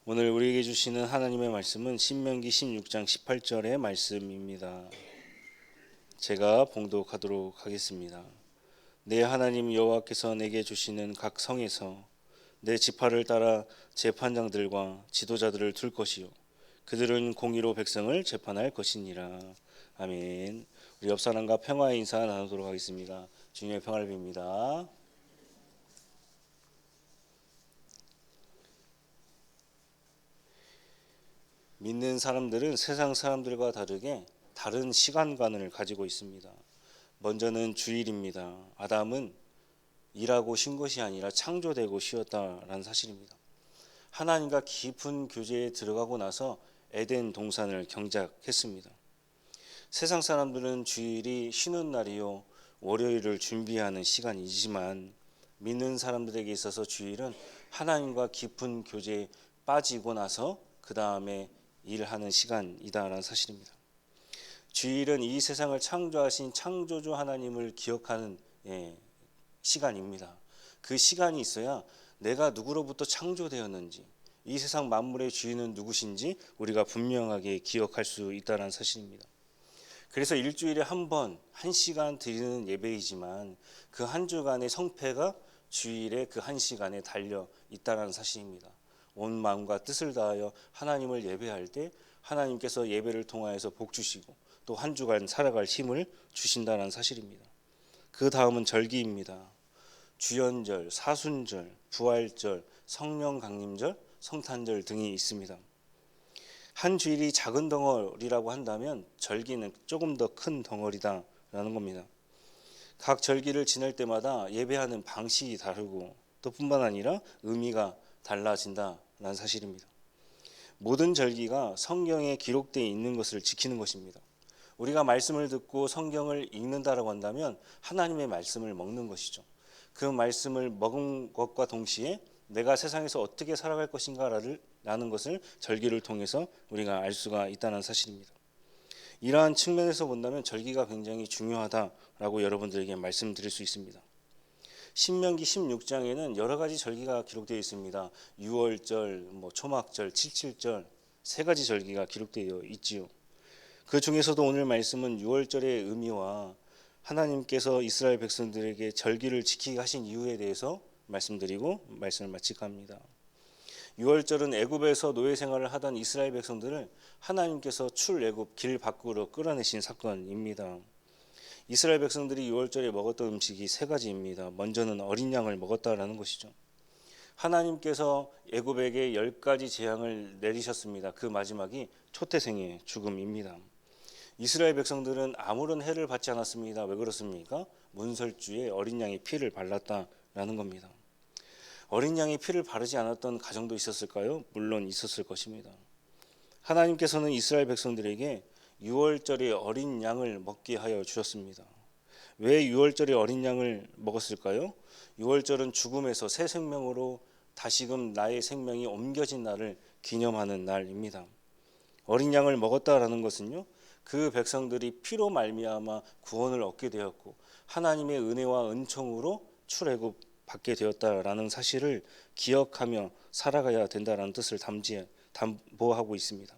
오늘 우리에게 주시는 하나님의 말씀은 신명기 16장 18절의 말씀입니다. 제가 봉독하도록 하겠습니다. 내 하나님 여호와께서 내게 주시는 각 성에서 내 지파를 따라 재판장들과 지도자들을 둘 것이요 그들은 공의로 백성을 재판할 것이니라. 아멘. 우리 옆 사람과 평화의 인사 나누도록 하겠습니다. 주님의 평화를 빕니다. 믿는 사람들은 세상 사람들과 다르게 다른 시간관을 가지고 있습니다. 먼저는 주일입니다. 아담은 일하고 쉰 것이 아니라 창조되고 쉬었다라는 사실입니다. 하나님과 깊은 교제에 들어가고 나서 에덴 동산을 경작했습니다. 세상 사람들은 주일이 쉬는 날이요 월요일을 준비하는 시간이지만 믿는 사람들에게 있어서 주일은 하나님과 깊은 교제에 빠지고 나서 그 다음에 일하는 시간이다라는 사실입니다. 주일은 이 세상을 창조하신 창조주 하나님을 기억하는 시간입니다. 그 시간이 있어야 내가 누구로부터 창조되었는지, 이 세상 만물의 주인은 누구신지 우리가 분명하게 기억할 수 있다는 사실입니다. 그래서 일주일에 한 번, 1시간 드리는 예배이지만 그 한 주간의 성패가 주일의 그 1시간에 달려 있다는 사실입니다. 온 마음과 뜻을 다하여 하나님을 예배할 때 하나님께서 예배를 통하여서 복 주시고 또 한 주간 살아갈 힘을 주신다는 사실입니다. 그 다음은 절기입니다. 주연절, 사순절, 부활절, 성령 강림절, 성탄절 등이 있습니다. 한 주일이 작은 덩어리라고 한다면 절기는 조금 더 큰 덩어리다라는 겁니다. 각 절기를 지낼 때마다 예배하는 방식이 다르고 또 뿐만 아니라 의미가 달라진다라는 사실입니다. 모든 절기가 성경에 기록되어 있는 것을 지키는 것입니다. 우리가 말씀을 듣고 성경을 읽는다라고 한다면 하나님의 말씀을 먹는 것이죠. 그 말씀을 먹은 것과 동시에 내가 세상에서 어떻게 살아갈 것인가라는 것을 절기를 통해서 우리가 알 수가 있다는 사실입니다. 이러한 측면에서 본다면 절기가 굉장히 중요하다라고 여러분들에게 말씀드릴 수 있습니다. 신명기 16장에는 여러 가지 절기가 기록되어 있습니다. 유월절, 초막절, 칠칠절 세 가지 절기가 기록되어 있지요. 그 중에서도 오늘 말씀은 유월절의 의미와 하나님께서 이스라엘 백성들에게 절기를 지키게 하신 이유에 대해서 말씀드리고 말씀을 마칠까 합니다. 유월절은 애굽에서 노예 생활을 하던 이스라엘 백성들을 하나님께서 출애굽 길 밖으로 끌어내신 사건입니다. 이스라엘 백성들이 유월절에 먹었던 음식이 세 가지입니다. 먼저는 어린 양을 먹었다라는 것이죠. 하나님께서 애굽에게 10가지 재앙을 내리셨습니다. 그 마지막이 초태생의 죽음입니다. 이스라엘 백성들은 아무런 해를 받지 않았습니다. 왜 그렇습니까? 문설주에 어린 양의 피를 발랐다라는 겁니다. 어린 양의 피를 바르지 않았던 가정도 있었을까요? 물론 있었을 것입니다. 하나님께서는 이스라엘 백성들에게 유월절에 어린 양을 먹게 하여 주셨습니다. 왜 유월절에 어린 양을 먹었을까요? 유월절은 죽음에서 새 생명으로 다시금 나의 생명이 옮겨진 날을 기념하는 날입니다. 어린 양을 먹었다라는 것은요, 그 백성들이 피로 말미암아 구원을 얻게 되었고 하나님의 은혜와 은총으로 출애굽 받게 되었다라는 사실을 기억하며 살아가야 된다는 뜻을 담보하고 있습니다.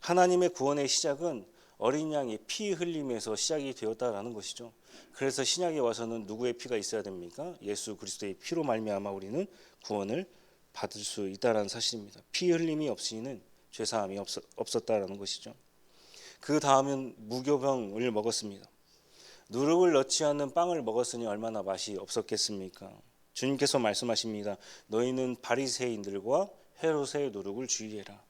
하나님의 구원의 시작은 어린 양의 피 흘림에서 시작이 되었다라는 것이죠. 그래서 신약에 와서는 누구의 피가 있어야 됩니까? 예수 그리스도의 피로 말미암아 우리는 구원을 받을 수 있다라는 사실입니다. 피 흘림이 없이는 죄사함이 없었다라는 것이죠. 그 다음은 무교병을 먹었습니다. 누룩을 넣지 않는 빵을 먹었으니 얼마나 맛이 없었겠습니까? 주님께서 말씀하십니다. 너희는 바리새인들과 헤롯의 누룩을 주의해라.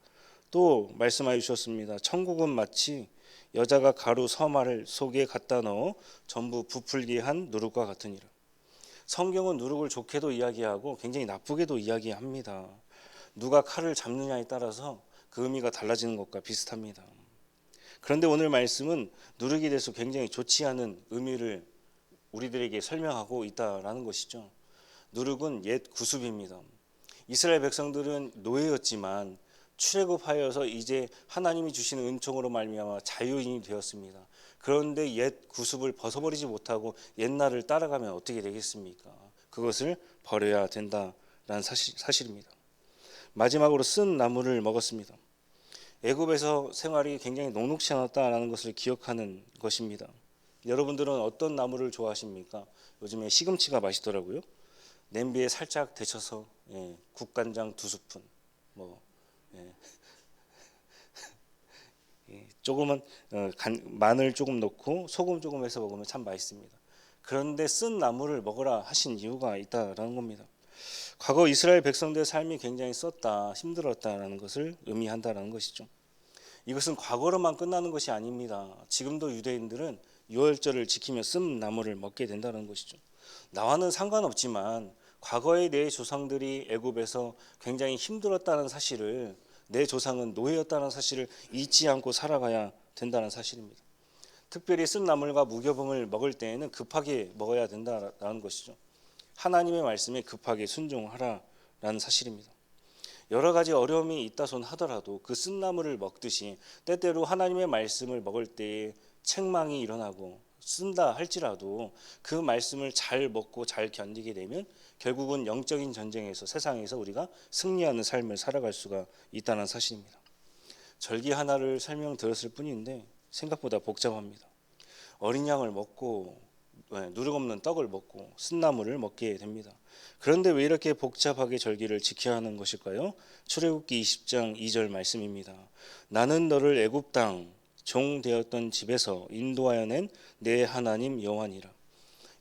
또 말씀하여 주셨습니다. 천국은 마치 여자가 가루 서말을 속에 갖다 넣어 전부 부풀게 한 누룩과 같으니라. 성경은 누룩을 좋게도 이야기하고 굉장히 나쁘게도 이야기합니다. 누가 칼을 잡느냐에 따라서 그 의미가 달라지는 것과 비슷합니다. 그런데 오늘 말씀은 누룩에 대해서 굉장히 좋지 않은 의미를 우리들에게 설명하고 있다라는 것이죠. 누룩은 옛 구습입니다. 이스라엘 백성들은 노예였지만 출애굽하여서 이제 하나님이 주시는 은총으로 말미암아 자유인이 되었습니다. 그런데 옛 구습을 벗어버리지 못하고 옛날을 따라가면 어떻게 되겠습니까? 그것을 버려야 된다라는 사실입니다. 마지막으로 쓴 나물을 먹었습니다. 애굽에서 생활이 굉장히 녹록지 않았다라는 것을 기억하는 것입니다. 여러분들은 어떤 나물을 좋아하십니까? 요즘에 시금치가 맛있더라고요. 냄비에 살짝 데쳐서 국간장 2스푼, 뭐 조금은 마늘 조금 넣고 소금 조금 해서 먹으면 참 맛있습니다. 그런데 쓴 나물을 먹으라 하신 이유가 있다라는 겁니다. 과거 이스라엘 백성들의 삶이 굉장히 썼다, 힘들었다라는 것을 의미한다라는 것이죠. 이것은 과거로만 끝나는 것이 아닙니다. 지금도 유대인들은 유월절을 지키며 쓴 나물을 먹게 된다는 것이죠. 나와는 상관없지만 과거의 내 조상들이 애굽에서 굉장히 힘들었다는 사실을, 내 조상은 노예였다는 사실을 잊지 않고 살아가야 된다는 사실입니다. 특별히 쓴 나물과 무교병을 먹을 때에는 급하게 먹어야 된다는 것이죠. 하나님의 말씀에 급하게 순종하라라는 사실입니다. 여러 가지 어려움이 있다손 하더라도 그 쓴 나물을 먹듯이 때때로 하나님의 말씀을 먹을 때에 책망이 일어나고 쓴다 할지라도 그 말씀을 잘 먹고 잘 견디게 되면 결국은 영적인 전쟁에서, 세상에서 우리가 승리하는 삶을 살아갈 수가 있다는 사실입니다. 절기 하나를 설명드렸을 뿐인데 생각보다 복잡합니다. 어린 양을 먹고 누룩 없는 떡을 먹고 쓴나물을 먹게 됩니다. 그런데 왜 이렇게 복잡하게 절기를 지켜야 하는 것일까요? 출애굽기 20장 2절 말씀입니다. 나는 너를 애굽 땅 종 되었던 집에서 인도하여 낸 내 하나님 여호와니라.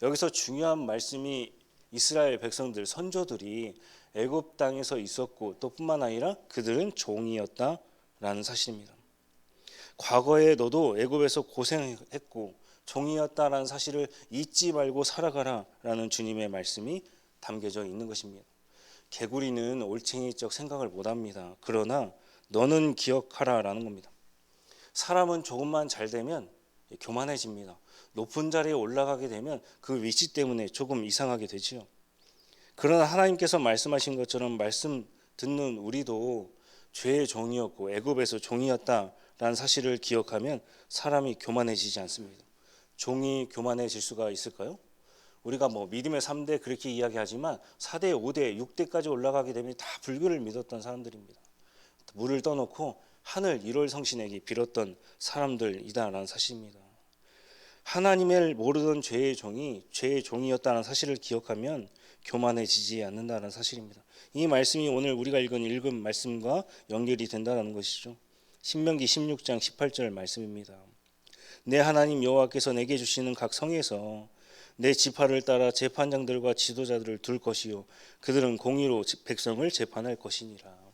여기서 중요한 말씀이 이스라엘 백성들, 선조들이 애굽 땅에서 있었고 또 뿐만 아니라 그들은 종이었다라는 사실입니다. 과거에 너도 애굽에서 고생했고 종이었다라는 사실을 잊지 말고 살아가라라는 주님의 말씀이 담겨져 있는 것입니다. 개구리는 올챙이적 생각을 못합니다. 그러나 너는 기억하라라는 겁니다. 사람은 조금만 잘 되면 교만해집니다. 높은 자리에 올라가게 되면 그 위치 때문에 조금 이상하게 되지요. 그러나 하나님께서 말씀하신 것처럼 말씀 듣는 우리도 죄의 종이었고 애굽에서 종이었다라는 사실을 기억하면 사람이 교만해지지 않습니다. 종이 교만해질 수가 있을까요? 우리가 믿음의 3대 그렇게 이야기하지만 4대, 5대, 6대까지 올라가게 되면 다 불교를 믿었던 사람들입니다. 물을 떠놓고 하늘 1월 성신에게 빌었던 사람들이다라는 사실입니다. 하나님을 모르던 죄의 종이었다는 사실을 기억하면 교만해지지 않는다는 사실입니다. 이 말씀이 오늘 우리가 읽은 말씀과 연결이 된다는 것이죠. 신명기 16장 18절 말씀입니다. 내 하나님 여호와께서 내게 주시는 각 성에서 내 지파를 따라 재판장들과 지도자들을 둘 것이요 그들은 공의로 백성을 재판할 것이니라.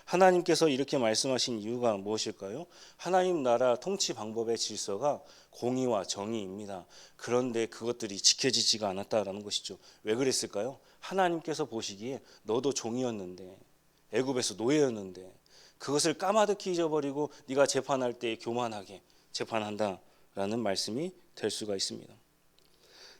하나님께서 이렇게 말씀하신 이유가 무엇일까요? 하나님 나라 통치 방법의 질서가 공의와 정의입니다. 그런데 그것들이 지켜지지가 않았다라는 것이죠. 왜 그랬을까요? 하나님께서 보시기에 너도 종이었는데, 애굽에서 노예였는데 그것을 까마득히 잊어버리고 네가 재판할 때 교만하게 재판한다라는 말씀이 될 수가 있습니다.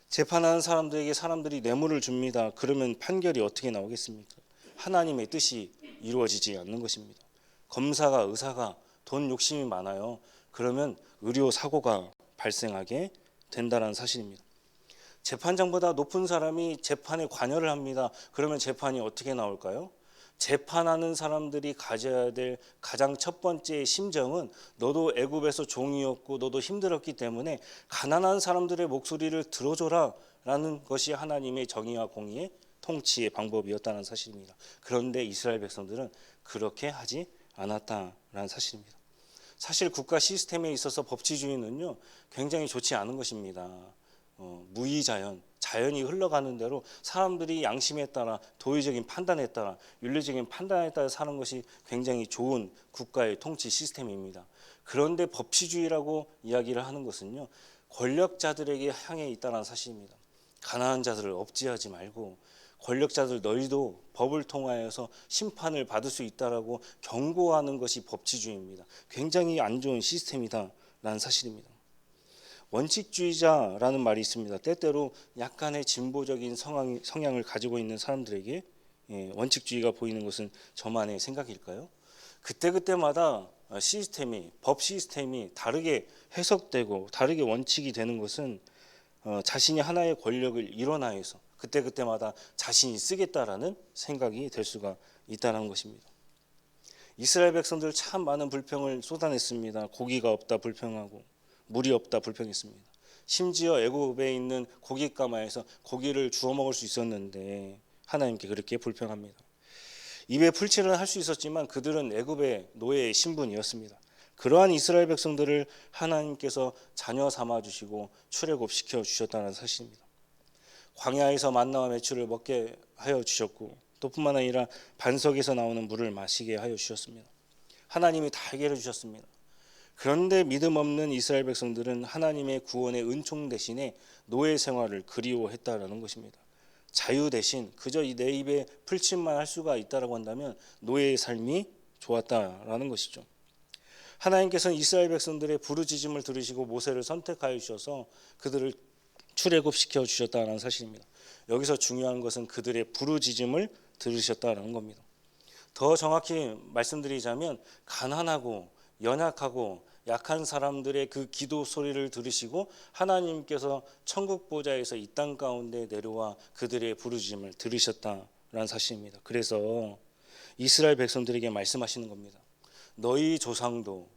재판하는 사람들에게 사람들이 뇌물을 줍니다. 그러면 판결이 어떻게 나오겠습니까? 하나님의 뜻이 이루어지지 않는 것입니다. 검사가, 의사가 돈 욕심이 많아요. 그러면 의료 사고가 발생하게 된다는 사실입니다. 재판장보다 높은 사람이 재판에 관여를 합니다. 그러면 재판이 어떻게 나올까요? 재판하는 사람들이 가져야 될 가장 첫 번째 심정은 너도 애굽에서 종이었고 너도 힘들었기 때문에 가난한 사람들의 목소리를 들어줘라 라는 것이 하나님의 정의와 공의의 통치의 방법이었다는 사실입니다. 그런데 이스라엘 백성들은 그렇게 하지 않았다라는 사실입니다. 사실 국가 시스템에 있어서 법치주의는요 굉장히 좋지 않은 것입니다. 무의자연, 자연이 흘러가는 대로 사람들이 양심에 따라 도의적인 판단에 따라 윤리적인 판단에 따라 사는 것이 굉장히 좋은 국가의 통치 시스템입니다. 그런데 법치주의라고 이야기를 하는 것은요 권력자들에게 향해 있다는 사실입니다. 가난한 자들을 억제하지 말고 권력자들 너희도 법을 통하여서 심판을 받을 수 있다라고 경고하는 것이 법치주의입니다. 굉장히 안 좋은 시스템이다라는 사실입니다. 원칙주의자라는 말이 있습니다. 때때로 약간의 진보적인 성향을 가지고 있는 사람들에게 원칙주의가 보이는 것은 저만의 생각일까요? 그때그때마다 법 시스템이 다르게 해석되고 다르게 원칙이 되는 것은 자신이 하나의 권력을 일원화해서 그때그때마다 자신이 쓰겠다라는 생각이 될 수가 있다는 것입니다. 이스라엘 백성들 참 많은 불평을 쏟아냈습니다. 고기가 없다 불평하고 물이 없다 불평했습니다. 심지어 애굽에 있는 고깃가마에서 고기를 주워 먹을 수 있었는데 하나님께 그렇게 불평합니다. 입에 풀칠은 할 수 있었지만 그들은 애굽의 노예의 신분이었습니다. 그러한 이스라엘 백성들을 하나님께서 자녀 삼아 주시고 출애굽시켜 주셨다는 사실입니다. 광야에서 만나와 메추를 먹게 하여 주셨고 또 뿐만 아니라 반석에서 나오는 물을 마시게 하여 주셨습니다. 하나님이 다 해결해 주셨습니다. 그런데 믿음 없는 이스라엘 백성들은 하나님의 구원의 은총 대신에 노예 생활을 그리워했다라는 것입니다. 자유 대신 그저 내 입에 풀칠만 할 수가 있다라고 한다면 노예의 삶이 좋았다라는 것이죠. 하나님께서는 이스라엘 백성들의 부르짖음을 들으시고 모세를 선택하여 주셔서 그들을 출애굽시켜 주셨다는 사실입니다. 여기서 중요한 것은 그들의 부르짖음을 들으셨다는 겁니다. 더 정확히 말씀드리자면 가난하고 연약하고 약한 사람들의 그 기도 소리를 들으시고 하나님께서 천국 보좌에서 이 땅 가운데 내려와 그들의 부르짖음을 들으셨다라는 사실입니다. 그래서 이스라엘 백성들에게 말씀하시는 겁니다. 너희 조상도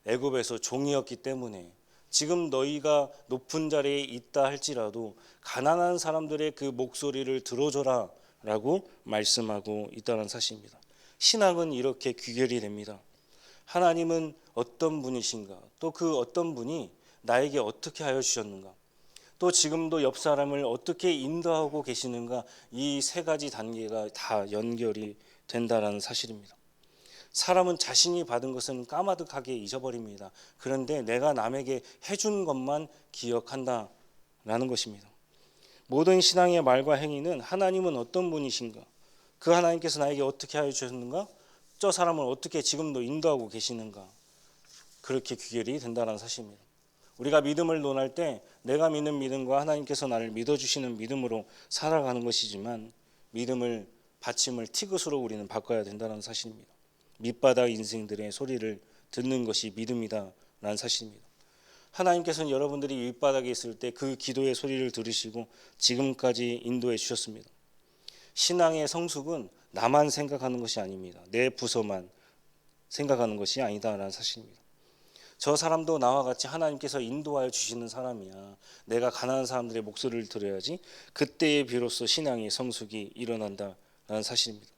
애굽에서 종이었기 때문에 지금 너희가 높은 자리에 있다 할지라도 가난한 사람들의 그 목소리를 들어줘라 라고 말씀하고 있다는 사실입니다. 신앙은 이렇게 귀결이 됩니다. 하나님은 어떤 분이신가, 또 그 어떤 분이 나에게 어떻게 하여 주셨는가, 또 지금도 옆 사람을 어떻게 인도하고 계시는가, 이 세 가지 단계가 다 연결이 된다는 사실입니다. 사람은 자신이 받은 것은 까마득하게 잊어버립니다. 그런데 내가 남에게 해준 것만 기억한다라는 것입니다. 모든 신앙의 말과 행위는 하나님은 어떤 분이신가, 그 하나님께서 나에게 어떻게 하여 주셨는가, 저 사람을 어떻게 지금도 인도하고 계시는가, 그렇게 귀결이 된다는 사실입니다. 우리가 믿음을 논할 때 내가 믿는 믿음과 하나님께서 나를 믿어주시는 믿음으로 살아가는 것이지만 믿음을 받침을 티귿으로 우리는 바꿔야 된다는 사실입니다. 밑바닥 인생들의 소리를 듣는 것이 믿음이다라는 사실입니다. 하나님께서는 여러분들이 밑바닥에 있을 때 그 기도의 소리를 들으시고 지금까지 인도해 주셨습니다. 신앙의 성숙은 나만 생각하는 것이 아닙니다. 내 부서만 생각하는 것이 아니다라는 사실입니다. 저 사람도 나와 같이 하나님께서 인도하여 주시는 사람이야. 내가 가난한 사람들의 목소리를 들어야지. 그때에 비로소 신앙의 성숙이 일어난다라는 사실입니다.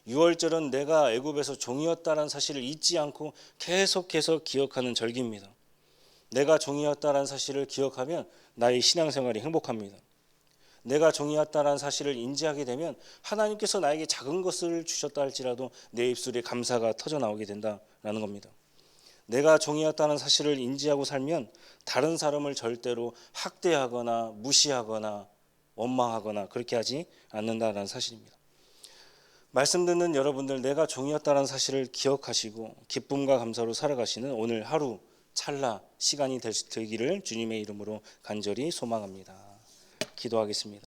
유월절은 내가 애굽에서 종이었다라는 사실을 잊지 않고 계속해서 기억하는 절기입니다. 내가 종이었다라는 사실을 기억하면 나의 신앙생활이 행복합니다. 내가 종이었다라는 사실을 인지하게 되면 하나님께서 나에게 작은 것을 주셨다 할지라도 내 입술에 감사가 터져나오게 된다라는 겁니다. 내가 종이었다는 사실을 인지하고 살면 다른 사람을 절대로 학대하거나 무시하거나 원망하거나 그렇게 하지 않는다라는 사실입니다. 말씀 듣는 여러분들, 내가 종이었다는 사실을 기억하시고 기쁨과 감사로 살아가시는 오늘 하루 찰나 시간이 되기를 주님의 이름으로 간절히 소망합니다. 기도하겠습니다.